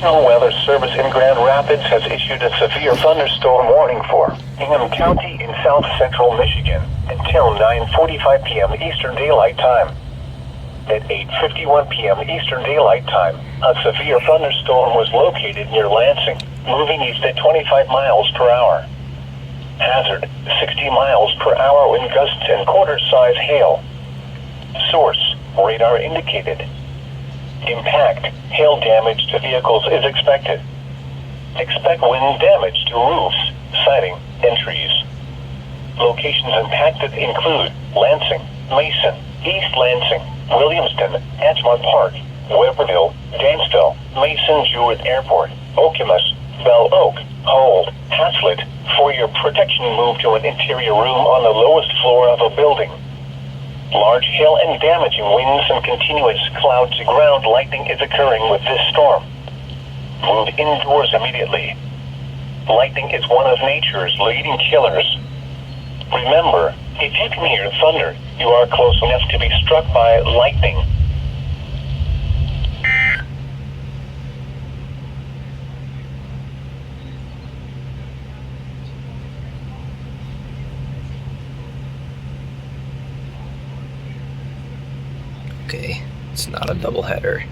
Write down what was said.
National Weather Service in Grand Rapids has issued a severe thunderstorm warning for Hingham County in south central Michigan until 9:45 p.m. Eastern Daylight Time. At 8:51 p.m. Eastern Daylight Time, a severe thunderstorm was located near Lansing, moving east at 25 miles per hour. Hazard, 60 miles per hour wind gusts and quarter-size hail. Source, radar indicated. Impact, hail damage to vehicles is expected. Expect wind damage to roofs, siding, and trees. Locations impacted include Lansing, Mason, East Lansing, Williamston, Edgemont Park, Weberville, Dansville, Mason Jewett Airport, Okemos, Bell Oak, Hold, Haslett. For your protection, move to an interior room on the lowest floor of a building. Large hail and damaging winds and continuous cloud-to-ground lightning is occurring with this storm. Move indoors immediately. Lightning is one of nature's leading killers. Remember, if you can hear thunder, you are close enough to be struck by lightning. Okay, it's not a double header.